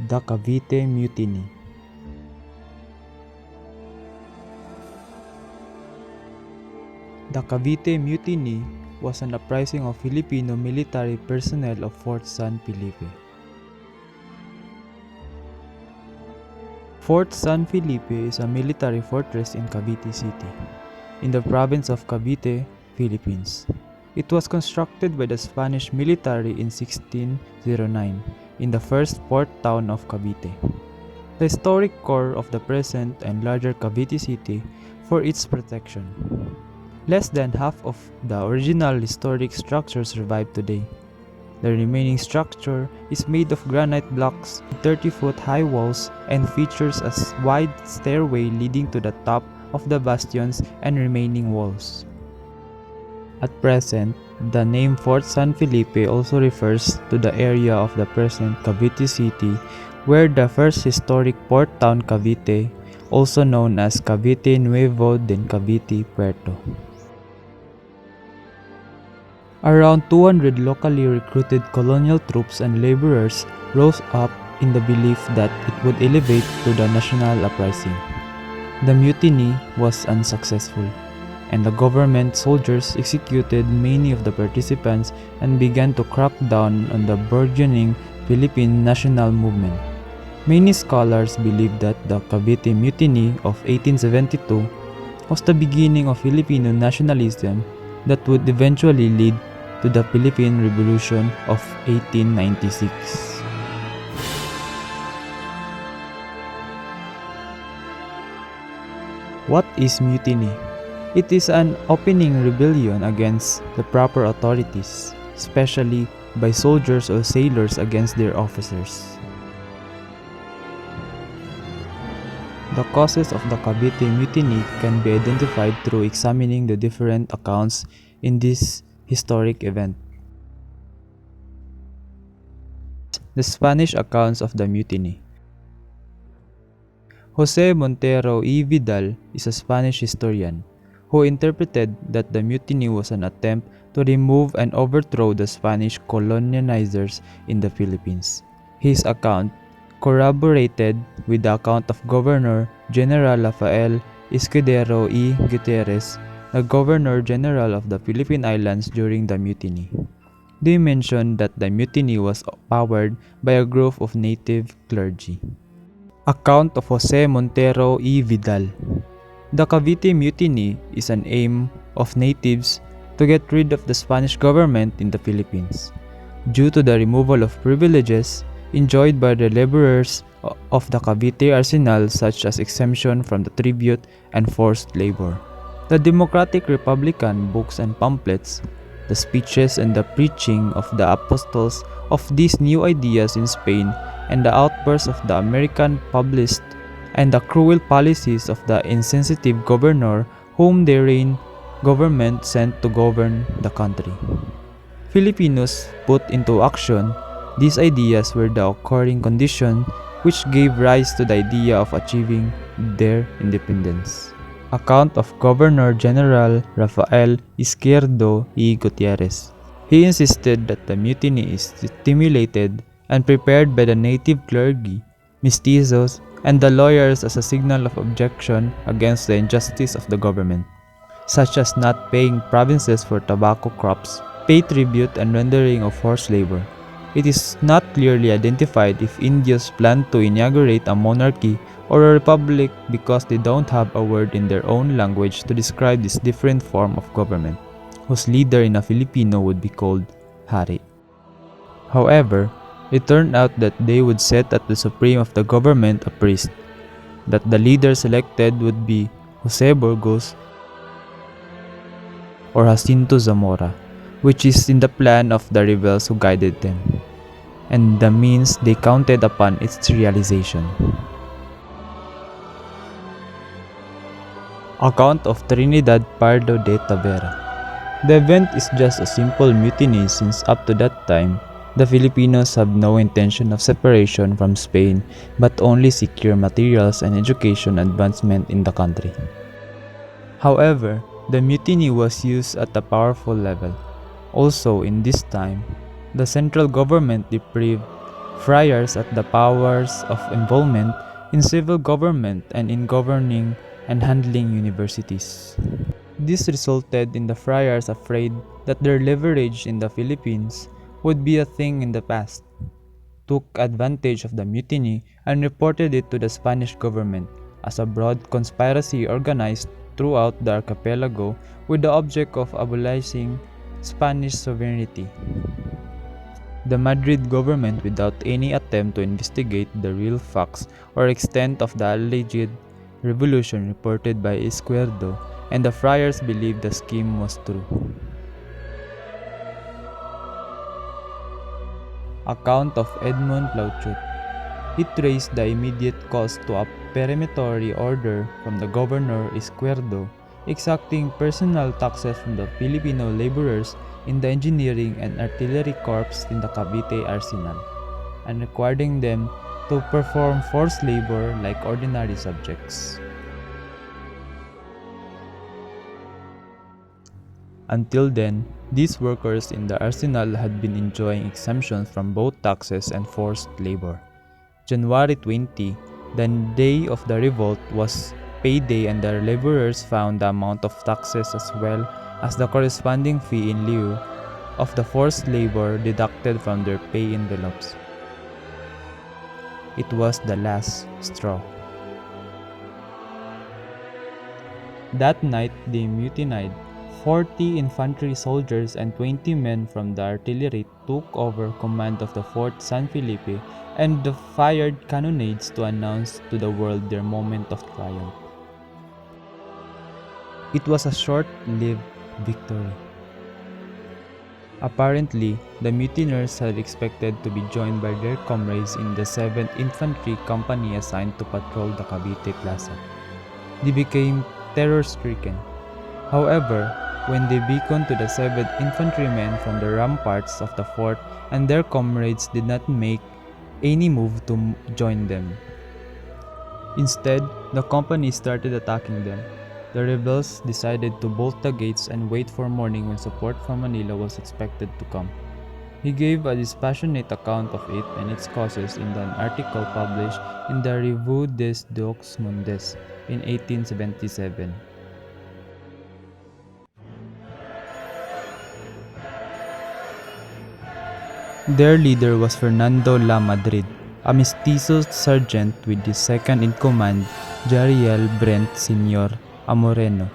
The Cavite Mutiny. The Cavite Mutiny was an uprising of Filipino military personnel of Fort San Felipe. Fort San Felipe is a military fortress in Cavite City, in the province of Cavite, Philippines. It was constructed by the Spanish military in 1609 in the first port town of Cavite, the historic core of the present and larger Cavite City for its protection. Less than half of the original historic structure survive today. The remaining structure is made of granite blocks with 30-foot high walls and features a wide stairway leading to the top of the bastions and remaining walls. At present, the name Fort San Felipe also refers to the area of the present Cavite City where the first historic port town Cavite, also known as Cavite Nuevo de Cavite Puerto. Around 200 locally recruited colonial troops and laborers rose up in the belief that it would elevate to the national uprising. The mutiny was unsuccessful, and the government soldiers executed many of the participants and began to crack down on the burgeoning Philippine national movement. Many scholars believe that the Cavite Mutiny of 1872 was the beginning of Filipino nationalism that would eventually lead to the Philippine Revolution of 1896. What is mutiny? It is an opening rebellion against the proper authorities, especially by soldiers or sailors against their officers. The causes of the Cavite Mutiny can be identified through examining the different accounts in this historic event. The Spanish accounts of the mutiny. Jose Montero y Vidal is a Spanish historian who interpreted that the mutiny was an attempt to remove and overthrow the Spanish colonizers in the Philippines. His account corroborated with the account of Governor General Rafael Escudero y Gutierrez, the Governor-General of the Philippine Islands during the mutiny. They mentioned that the mutiny was powered by a group of native clergy. Account of Jose Montero y Vidal. The Cavite Mutiny is an aim of natives to get rid of the Spanish government in the Philippines due to the removal of privileges enjoyed by the laborers of the Cavite arsenal, such as exemption from the tribute and forced labor. The Democratic Republican books and pamphlets, the speeches and the preaching of the apostles of these new ideas in Spain, and the outbursts of the American publicist, and the cruel policies of the insensitive governor whom their government sent to govern the country. Filipinos put into action these ideas were the occurring condition which gave rise to the idea of achieving their independence. Account of Governor-General Rafael Izquierdo y Gutierrez. He insisted that the mutiny is stimulated and prepared by the native clergy, mestizos, and the lawyers as a signal of objection against the injustice of the government, such as not paying provinces for tobacco crops, pay tribute, and rendering of forced labor. It is not clearly identified if Indios plan to inaugurate a monarchy or a republic because they don't have a word in their own language to describe this different form of government, whose leader in a Filipino would be called Hari. However, it turned out that they would set at the supreme of the government a priest, that the leader selected would be Jose Burgos or Jacinto Zamora, which is in the plan of the rebels who guided them, and the means they counted upon its realization. Account of Trinidad Pardo de Tavera. The event is just a simple mutiny since up to that time, the Filipinos have no intention of separation from Spain but only secure materials and education advancement in the country. However, the mutiny was used at a powerful level. Also, in this time, the central government deprived friars at the powers of involvement in civil government and in governing and handling universities. This resulted in the friars afraid that their leverage in the Philippines would be a thing in the past, took advantage of the mutiny and reported it to the Spanish government as a broad conspiracy organized throughout the archipelago with the object of abolishing Spanish sovereignty. The Madrid government, without any attempt to investigate the real facts or extent of the alleged revolution reported by Izquierdo, and the friars believed the scheme was true. Account of Edmond Plauchut. It traced the immediate cause to a peremptory order from the governor Izquierdo, exacting personal taxes from the Filipino laborers in the engineering and artillery corps in the Cavite arsenal, and requiring them to perform forced labor like ordinary subjects. Until then, these workers in the arsenal had been enjoying exemptions from both taxes and forced labor. January 20, the day of the revolt, was payday and the laborers found the amount of taxes as well as the corresponding fee in lieu of the forced labor deducted from their pay envelopes. It was the last straw. That night they mutinied. 40 infantry soldiers and 20 men from the artillery took over command of the Fort San Felipe and fired cannonades to announce to the world their moment of triumph. It was a short-lived victory. Apparently, the mutineers had expected to be joined by their comrades in the 7th Infantry Company assigned to patrol the Cavite Plaza. They became terror-stricken. However, when they beckoned to the 7th Infantrymen from the ramparts of the fort and their comrades did not make any move to join them. Instead, the company started attacking them. The rebels decided to bolt the gates and wait for morning when support from Manila was expected to come. He gave a dispassionate account of it and its causes in an article published in the Revue des Deux Mondes in 1877. Their leader was Fernando La Madrid, a mestizo sergeant with the second in command, Jariel Brent Sr. Amoreno.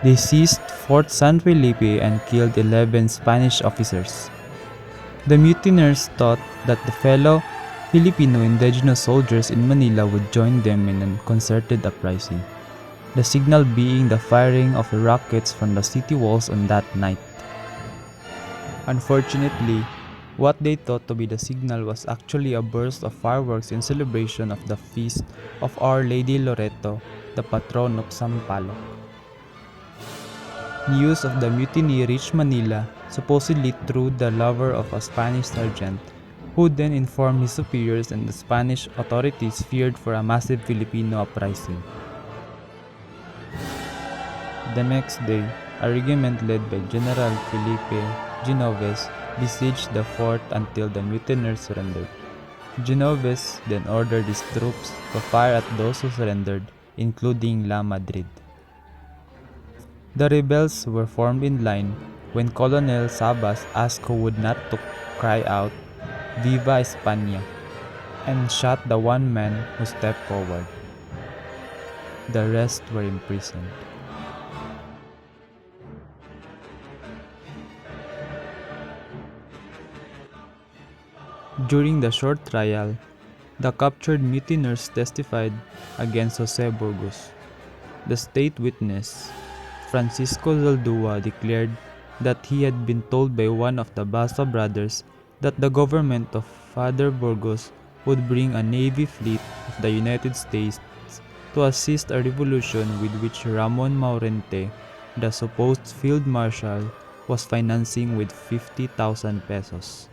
They seized Fort San Felipe and killed 11 Spanish officers. The mutineers thought that the fellow Filipino indigenous soldiers in Manila would join them in a concerted uprising, the signal being the firing of rockets from the city walls on that night. Unfortunately, what they thought to be the signal was actually a burst of fireworks in celebration of the feast of Our Lady Loreto, the patron of Sampaloc. News of the mutiny reached Manila, supposedly through the lover of a Spanish sergeant, who then informed his superiors, and the Spanish authorities feared for a massive Filipino uprising. The next day, a regiment led by General Felipe Genoves besieged the fort until the mutineers surrendered. Genoves then ordered his troops to fire at those who surrendered, including La Madrid. The rebels were formed in line when Colonel Sabas asked who would not to cry out, "Viva España!" and shot the one man who stepped forward. The rest were imprisoned. During the short trial, the captured mutineers testified against Jose Burgos. The state witness, Francisco Zaldúa, declared that he had been told by one of the Basa brothers that the government of Father Burgos would bring a navy fleet of the United States to assist a revolution with which Ramon Maurente, the supposed field marshal, was financing with 50,000 pesos.